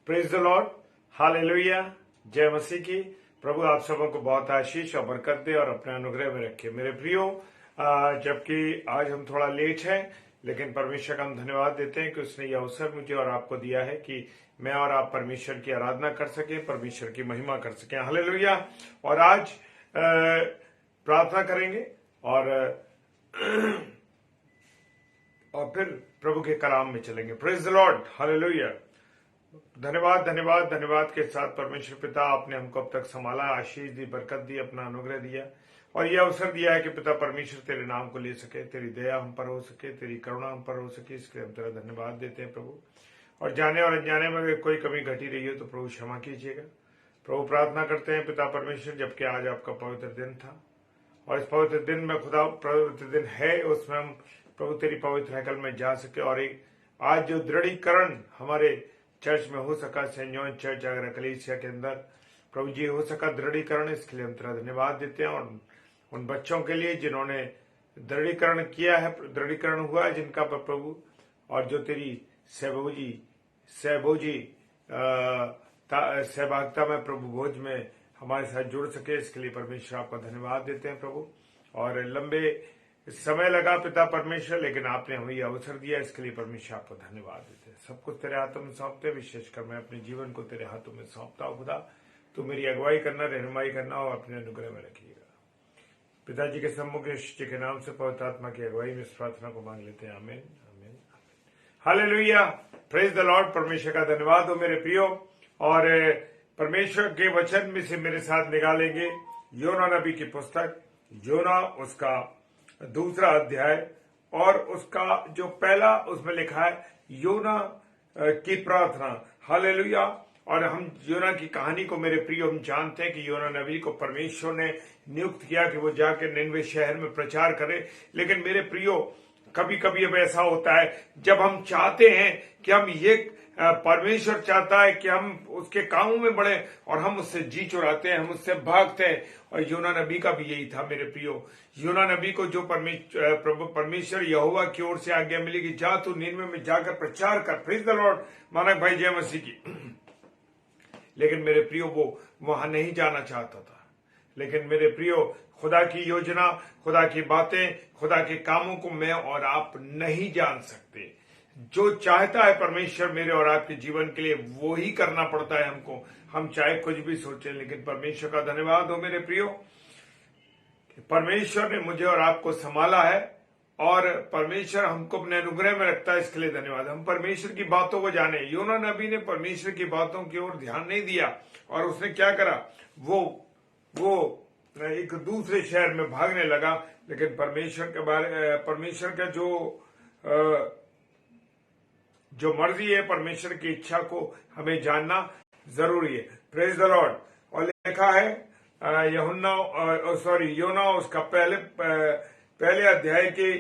Praise the Lord, hallelujah, जय मसीह की। प्रभु आप सबों को बहुत आशीष और बरकत दे और अपने अनुग्रह में रखे। मेरे प्रियो, जबकि आज हम थोड़ा लेट हैं, लेकिन परमेश्वर का हम धन्यवाद देते हैं कि उसने यह अवसर मुझे और आपको दिया है कि मैं और आप परमेश्वर की आराधना कर सके, परमेश्वर की महिमा कर सके। हालेलुया। और आज प्रार्थना करेंगे और फिर प्रभु के कलाम में चलेंगे। Praise the Lord, hallelujah. धन्यवाद धन्यवाद धन्यवाद के साथ परमेश्वर पिता, आपने हमको अब तक संभाला, आशीष दी, बरकत दी, अपना अनुग्रह दिया और यह अवसर दिया है कि पिता परमेश्वर तेरे नाम को ले सके, तेरी दया हम पर हो सके, तेरी करुणा हम पर हो सके। इसके लिए हम तेरा धन्यवाद देते हैं प्रभु। और जाने और अनजाने में अगर कोई कमी घटी रही हो तो प्रभु क्षमा कीजिएगा। प्रभु प्रार्थना करते हैं पिता परमेश्वर, जबकि आज आपका पवित्र दिन था और इस पवित्र दिन में खुदा पवित्र दिन है, उसमें हम प्रभु तेरी पवित्र हैकल में जा सके और एक आज जो दृढ़ीकरण हमारे चर्च में हो सका, सेंट जॉन चर्च अगर कलीसिया के अंदर प्रभु जी हो सका दृढ़ीकरण, इसके लिए हम तेरा धन्यवाद देते हैं। और उन बच्चों के लिए जिन्होंने दृढ़ीकरण किया है, दृढ़ीकरण हुआ है जिनका प्रभु, और जो तेरी सहभागिता में प्रभु भोज में हमारे साथ जुड़ सके, इसके लिए परमेश्वर आपका धन्यवाद देते हैं प्रभु। और लंबे समय लगा पिता परमेश्वर, लेकिन आपने हमें यह अवसर दिया, इसके लिए परमेश्वर आपको धन्यवाद देते हैं। सब कुछ तेरे हाथों में सौंपते, विशेषकर मैं अपने जीवन को तेरे हाथों में सौंपता हूं खुदा। तू मेरी अगुवाई करना, रहनुमाई करना और अपने अनुग्रह में रखिएगा। पिताजी के सम्मुख यीशु के नाम से पवित्र आत्मा की अगुवाई में इस प्रार्थना को मांग लेते हैं। आमीन आमीन। Hallelujah, praise the Lord. परमेश्वर का धन्यवाद हो मेरे प्रियो। और परमेश्वर के वचन में से मेरे साथ निकालेंगे योना नबी की पुस्तक, योना उसका दूसरा अध्याय और उसका जो पहला उसमें लिखा है योना की प्रार्थना। हालेलुया। और हम योना की कहानी को मेरे प्रियो हम जानते हैं कि योना नबी को परमेश्वर ने नियुक्त किया कि वो जाकर निनवे शहर में प्रचार करे। लेकिन मेरे प्रियो, कभी कभी अब ऐसा होता है जब हम चाहते हैं कि हम ये परमेश्वर चाहता है कि हम उसके कामों में बढ़े और हम उससे जी चुराते हैं, हम उससे भागते हैं। और योना नबी का भी यही था मेरे प्रियो। योना नबी को जो प्रभु परमेश्वर यहोवा की ओर से आज्ञा मिली कि जा तू निनवे में जाकर प्रचार कर। प्रेज द लॉर्ड, मानक भाई जय मसीह की। लेकिन मेरे प्रियो वो वहां नहीं जाना चाहता था। लेकिन मेरे प्रियो, खुदा की योजना, खुदा की बातें, खुदा के कामों को मैं और आप नहीं जान सकते। जो चाहता है परमेश्वर मेरे और आपके जीवन के लिए वो ही करना पड़ता है हमको, हम चाहे कुछ भी सोचें। लेकिन परमेश्वर का धन्यवाद हो मेरे प्रियो, परमेश्वर ने मुझे और आपको संभाला है और परमेश्वर हमको अपने अनुग्रह में रखता है, इसके लिए धन्यवाद। हम परमेश्वर की बातों को जाने। योना नबी ने परमेश्वर की बातों की ओर ध्यान नहीं दिया और उसने क्या करा, वो एक दूसरे शहर में भागने लगा। लेकिन परमेश्वर का जो मर्जी है, परमेश्वर की इच्छा को हमें जानना जरूरी है। Praise the Lord. और लिखा है योना उसका पहले अध्याय के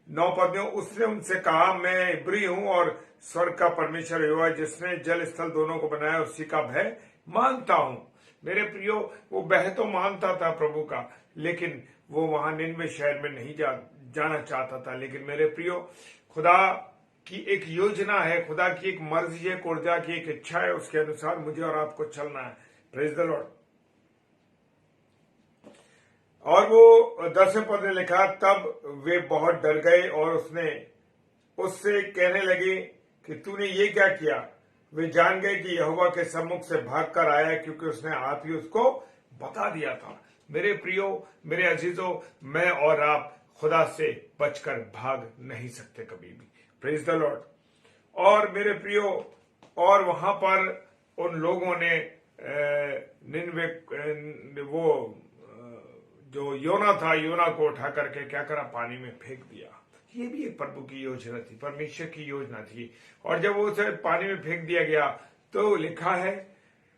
9 पद में, उसने उनसे कहा, मैं इब्री हूं और स्वर्ग का परमेश्वर यहोवा जिसने जल स्थल दोनों को बनाया उसी का भय मानता हूं। मेरे प्रियो, वो भय तो मानता था प्रभु का, लेकिन वो वहां निनवे शहर में नहीं जाना चाहता था। लेकिन मेरे प्रियो, खुदा की एक योजना है, खुदा की एक मर्जी है, खुदा की एक इच्छा है, उसके अनुसार मुझे और आपको चलना है। Praise the Lord. और वो 10वें पद में लिखा, तब वे बहुत डर गए और उससे कहने लगे कि तूने ये क्या किया। वे जान गए कि यहोवा के सम्मुख से भागकर आया, क्योंकि उसने आप ही उसको बता दिया था। मेरे प्रियो, मेरे अजीजों, मैं और आप खुदा से बचकर भाग नहीं सकते कभी भी। Praise the Lord. और मेरे प्रियो, और वहां पर उन लोगों ने निनवे वो जो योना था, योना को उठा करके क्या करा, पानी में फेंक दिया। ये भी एक प्रभु की योजना थी, परमेश्वर की योजना थी। और जब वो उसे पानी में फेंक दिया गया तो लिखा है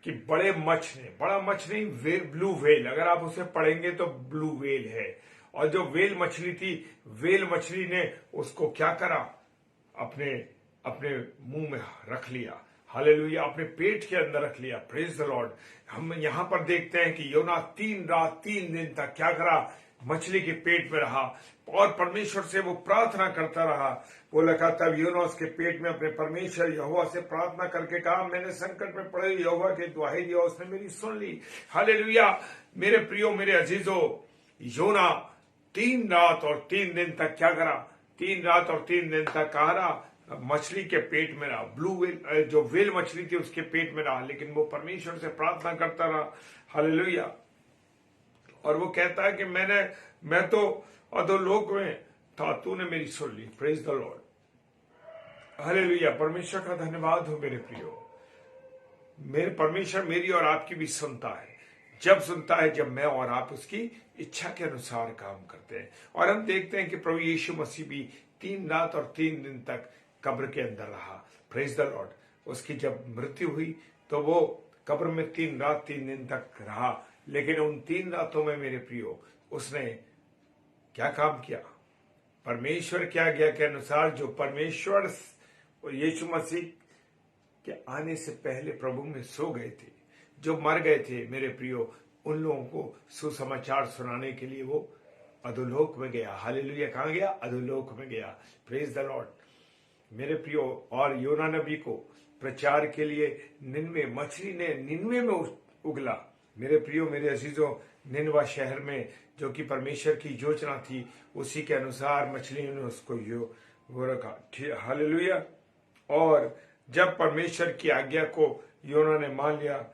कि बड़ा मछ नहीं, ब्लू वेल, अगर आप उसे पढ़ेंगे तो ब्लू वेल है। और जो वेल मछली थी, वेल मछली ने उसको क्या करा, अपने मुंह में रख लिया। हालेलुया, अपने पेट के अंदर रख लिया। Praise the Lord. हम यहां पर देखते हैं कि योना 3 रात 3 दिन तक क्या करा, मछली के पेट में रहा और परमेश्वर से वो प्रार्थना करता रहा। वो लिखा, तब यूना उसके पेट में अपने परमेश्वर यहोवा से प्रार्थना करके कहा, मैंने संकट में पड़े यहोवा की दुहाई दिया, उसने मेरी सुन ली। हालेलुया। मेरे प्रियो, मेरे अजीजों, योना 3 रात और 3 दिन तक क्या करा? 3 रात और 3 दिन तक कहा रहा, मछली के पेट में रहा। ब्लू व्हेल, जो व्हेल मछली थी उसके पेट में रहा, लेकिन वो परमेश्वर से प्रार्थना करता रहा। हालेलुया। और वो कहता है कि मैं तो अधोलोक में था, तूने मेरी सुन ली। Praise the Lord. हालेलुया। परमेश्वर का धन्यवाद हो मेरे प्रियो। मेरे परमेश्वर मेरी और आपकी भी सुनता है। जब सुनता है जब मैं और आप उसकी इच्छा के अनुसार काम करते हैं। और हम देखते हैं कि प्रभु यीशु मसीह भी 3 रात और 3 दिन तक कब्र के अंदर रहा। Praise the Lord. उसकी जब मृत्यु हुई तो वो कब्र में 3 रात 3 दिन तक रहा, लेकिन उन 3 रातों में मेरे प्रियो उसने क्या काम किया? परमेश्वर की आज्ञा के अनुसार, जो परमेश्वर और यीशु मसीह के आने से पहले प्रभु में सो गए थे, जो मर गए थे मेरे प्रियो, उन लोगों को सुसमाचार सुनाने के लिए वो अधोलोक में गया। हालेलुया। कहां गया? अधोलोक में गया। प्रेज द लॉर्ड मेरे प्रियो। और योना नबी को प्रचार के लिए मछली ने निन्वे में उगला। मेरे प्रियो, मेरे अजीजों, निन्वा शहर में जो कि परमेश्वर की योजना थी, उसी के अनुसार मछलियों ने उसको वो रखा। हालेलुया। और जब परमेश्वर की आज्ञा को योना ने मान लिया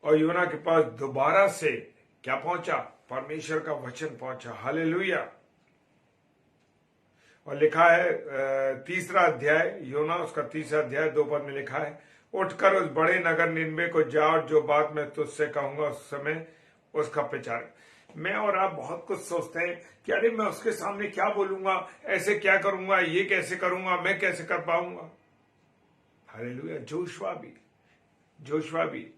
और योना के पास दोबारा से क्या पहुंचा? परमेश्वर का वचन पहुंचा। हालेलुया। और लिखा है 3रा अध्याय योना, उसका 3रा अध्याय 2 पद में लिखा है, उठकर उस बड़े नगर निन्वे को जा और जो बात मैं तुझसे कहूंगा उस समय उसका प्रचार। मैं और आप बहुत कुछ सोचते हैं कि अरे मैं उसके सामने क्या बोलूंगा, ऐसे क्या करूंगा, ये कैसे करूंगा, मैं कैसे कर पाऊंगा। हालेलुया। जोशुआ भी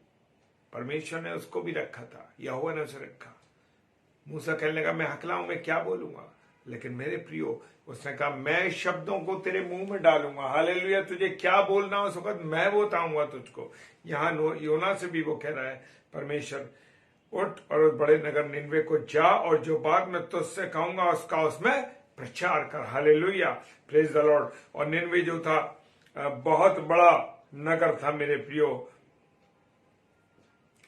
परमेश्वर ने उसको भी रखा था, यहोवा ने उसे रखा। मूसा कहने लगा, मैं हकला हूं, मैं क्या बोलूंगा, लेकिन मेरे प्रियो उसने कहा, मैं शब्दों को तेरे मुंह में डालूंगा। हालेलुया। तुझे क्या बोलना उस वक्त मैं बताऊंगा तुझको। यहाँ योना से भी वो कह रहा है परमेश्वर, उठ और उस बड़े नगर निन्वे को जा और जो बात मैं तुझसे कहूंगा उसका उसमें प्रचार कर। हालेलुया। Praise the Lord. और निन्वे जो था बहुत बड़ा नगर था मेरे प्रियो।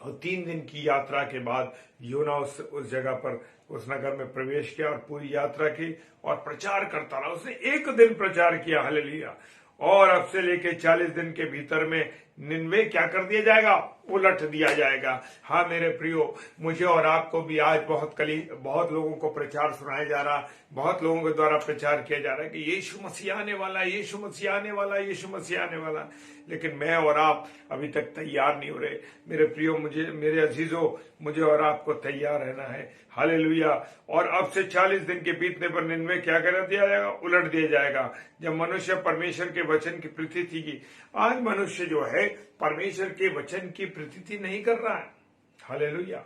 और 3 दिन की यात्रा के बाद योना उस जगह पर, उस नगर में प्रवेश किया और पूरी यात्रा की और प्रचार करता रहा। उसने 1 दिन प्रचार किया। हालेलुया। और अब से लेके 40 दिन के भीतर में निन्वे क्या कर दिया जाएगा? उलट दिया जाएगा। हाँ मेरे प्रियो, मुझे और आपको भी आज बहुत लोगों को प्रचार सुनाया जा रहा, बहुत लोगों के द्वारा प्रचार किया जा रहा है कि यीशु मसीह आने वाला, यीशु मसीह आने वाला, यीशु मसीह आने वाला। लेकिन मैं और आप अभी तक तैयार नहीं हो रहे मेरे प्रियो। मेरे अजीजों, मुझे और आपको तैयार रहना है। हालेलुया। और अब से 40 दिन के बीतने पर निन्वे क्या कर दिया जाएगा? उलट दिया जाएगा। जब मनुष्य परमेश्वर के वचन की प्रतीति की, आज मनुष्य जो है परमेश्वर के वचन की प्रतीति नहीं कर रहा है। हालेलुया।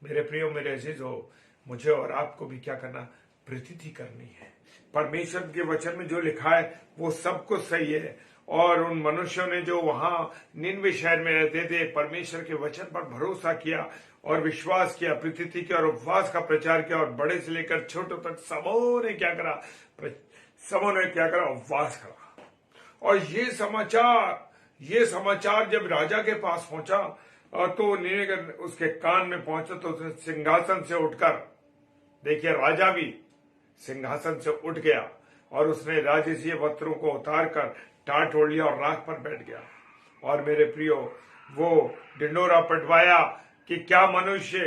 मेरे प्रियो, मेरे अजीजों, मुझे और आपको भी क्या करना? प्रतीति करनी है। परमेश्वर के वचन में जो लिखा है वो सब कुछ सही है। और उन मनुष्यों ने जो वहां निन्वे शहर में रहते थे, परमेश्वर के वचन पर भरोसा किया और विश्वास किया, प्रतीति किया और उपवास का प्रचार किया, और बड़े से लेकर छोटे तक सबों ने क्या करा? उपवास करा। और ये समाचार जब राजा के पास पहुंचा तो उसके कान में पहुंचा तो उसने सिंहासन से उठकर, देखिए राजा भी सिंहासन से उठ गया और उसने राजसीय वस्त्रों को उतार कर टाट ओढ़ लिया और राख पर बैठ गया। और मेरे प्रियो, वो ढिंडोरा पटवाया कि क्या मनुष्य,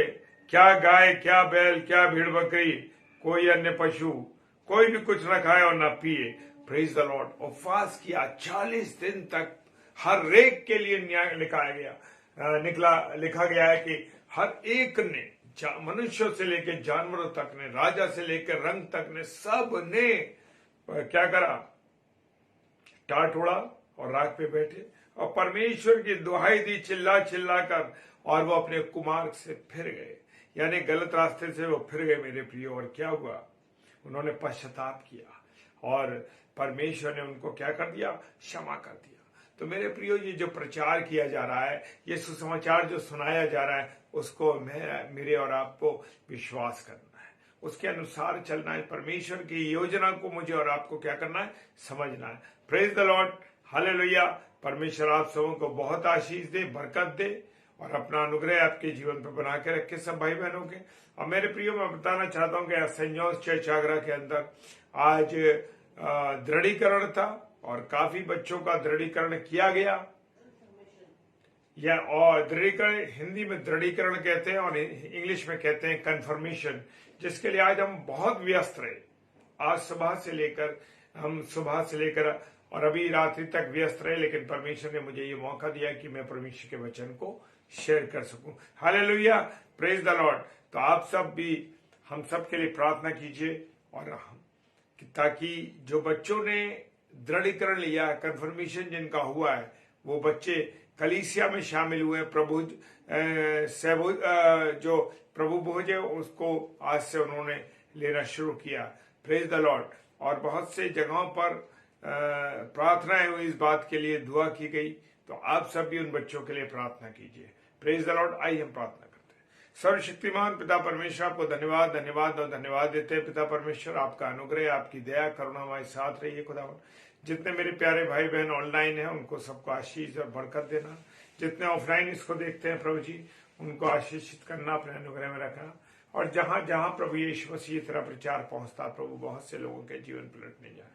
क्या गाय, क्या बैल, क्या भीड़ बकरी, कोई अन्य पशु, कोई भी कुछ न खाए और न पिए। Praise the Lord. उपवास किया 40 दिन तक। हर एक के लिए न्याय लिखा गया है कि हर एक ने, मनुष्यों से लेकर जानवरों तक ने, राजा से लेकर रंग तक ने, सब ने क्या करा? टाट उड़ा और राख पे बैठे और परमेश्वर की दुहाई दी चिल्ला चिल्ला कर, और वो अपने कुमार्ग से फिर गए, यानी गलत रास्ते से वो फिर गए मेरे प्रियो। और क्या हुआ? उन्होंने पश्चाताप किया और परमेश्वर ने उनको क्या कर दिया? क्षमा कर दिया। तो मेरे प्रियो, ये जो प्रचार किया जा रहा है, ये सुसमाचार जो सुनाया जा रहा है, उसको मेरे और आपको विश्वास करना है, उसके अनुसार चलना है। परमेश्वर की योजना को मुझे और आपको क्या करना है, समझना है। Praise the Lord, hallelujah. परमेश्वर आप सबों को बहुत आशीष दे, बरकत दे और अपना अनुग्रह आपके जीवन पर बना के रखे सब भाई बहनों के। और मेरे प्रियो, मैं बताना चाहता हूं कि सेंट जॉन्स चर्च आगरा के अंदर आज दृढ़ीकरण था और काफी बच्चों का दृढ़ीकरण किया गया। या और दृढ़ीकरण हिंदी में दृढ़ीकरण कहते हैं और इंग्लिश में कहते हैं कंफर्मेशन, जिसके लिए आज हम बहुत व्यस्त रहे। आज सुबह से लेकर और अभी रात्रि तक व्यस्त रहे, लेकिन परमेश्वर ने मुझे ये मौका दिया कि मैं परमेश्वर के वचन को शेयर कर सकूं। Hallelujah, praise the Lord. तो आप सब भी हम सब के लिए प्रार्थना कीजिए और ताकि जो बच्चों ने दृढ़ीकरण लिया, कंफर्मेशन जिनका हुआ है, वो बच्चे कलीसिया में शामिल हुए। जो प्रभु भोज है उसको आज से उन्होंने लेना शुरू किया। Praise the Lord. और बहुत से जगहों पर प्रार्थनाएं हुई, इस बात के लिए दुआ की गई। तो आप सब भी उन बच्चों के लिए प्रार्थना कीजिए। Praise the Lord. आइए हम प्रार्थना करते हैं। सर्वशक्तिमान पिता परमेश्वर, आपको धन्यवाद और धन्यवाद देते हैं। पिता परमेश्वर, आपका अनुग्रह, आपकी दया करुणा हमारे साथ रही है। खुदावन, जितने मेरे प्यारे भाई बहन ऑनलाइन हैं उनको सबको आशीष और बरकत देना। जितने ऑफलाइन इसको देखते हैं प्रभु जी, उनको आशीषित करना, अपने अनुग्रह में रखना। और जहां जहां प्रभु यीशु मसीह तरह प्रचार पहुंचता, प्रभु बहुत से लोगों के जीवन पलटने जाए।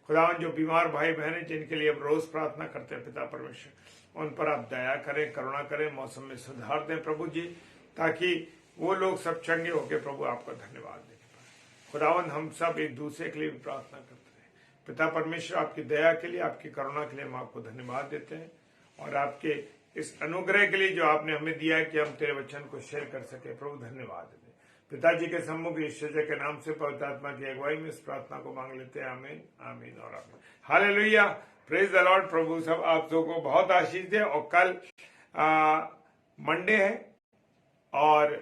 खुदावन, जो बीमार भाई बहन है जिनके लिए हम रोज प्रार्थना करते हैं, पिता परमेश्वर, उन पर आप दया करें, करुणा करें, मौसम में सुधार दें प्रभु जी, ताकि वो लोग सब चंगे होकर प्रभु आपका धन्यवाद देने पाए। खुदावन, हम सब एक दूसरे के लिए भी प्रार्थना करते हैं। पिता परमेश्वर, आपकी दया के लिए, आपकी करुणा के लिए हम आपको धन्यवाद देते हैं और आपके इस अनुग्रह के लिए जो आपने हमें दिया है कि हम तेरे वचन को शेयर कर सके। प्रभु धन्यवाद देते हैं। पिताजी के सम्मुख ईश्वर के नाम से पवित्र आत्मा की अगुवाई में इस प्रार्थना को मांग लेते हैं। आमीन, आमीन और आमीन। Hallelujah, praise the Lord. प्रभु सब आप सबको बहुत आशीष दे। और कल मंडे है और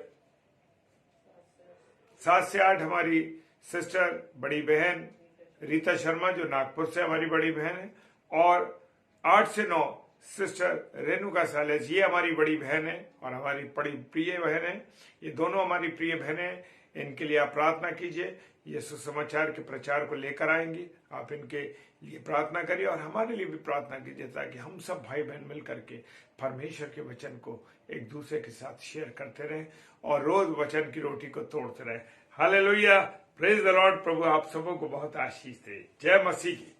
7 से 8 हमारी सिस्टर बड़ी बहन रीता शर्मा, जो नागपुर से हमारी बड़ी बहन है, और 8 से 9 सिस्टर रेणुका सालेस, ये हमारी बड़ी बहन है और हमारी बड़ी प्रिय बहन है। ये दोनों हमारी प्रिय बहनें हैं। इनके लिए आप प्रार्थना कीजिए। ये सुसमाचार के प्रचार को लेकर आएंगी। आप इनके लिए प्रार्थना करिए और हमारे लिए भी प्रार्थना कीजिए, ताकि हम सब भाई बहन मिलकर के परमेश्वर के वचन को एक दूसरे के साथ शेयर करते रहें और रोज वचन की रोटी को तोड़ते रहें। Hallelujah, praise the Lord. प्रभु आप सबों को बहुत आशीष दे। जय मसीह की।